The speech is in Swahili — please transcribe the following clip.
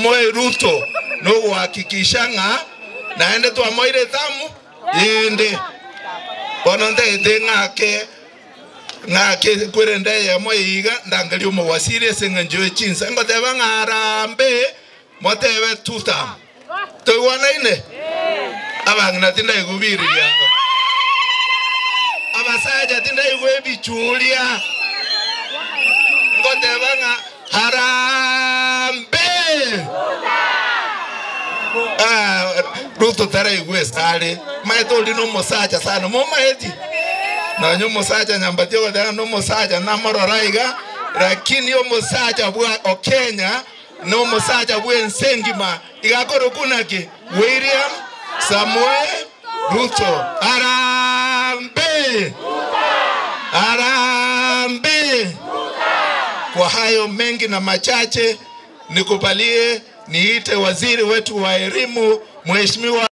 Samuel Ruto no kuhakikisha naende tu amoire tamu yende bononde ngake kwerende ya moyiga ndangali umwasire senganjo chinsa ngoteba ngarambe motebe tutam to wana ine abangna tinda igubiriya abasaja tinda igwebichulia ngoteba harambe Ruto tara igwe sale maito lino mosaja sana momaeti na nyo mosaja nyambatio kwa no mosaja na mororaiga lakini yo mosaja bwa Okenya no mosaja bwa Nsengima igakoro kunaki William Samuel Ruto arambe arambe. Kwa hayo mengi na machache nikubalie niite waziri wetu wa elimu Mheshimiwa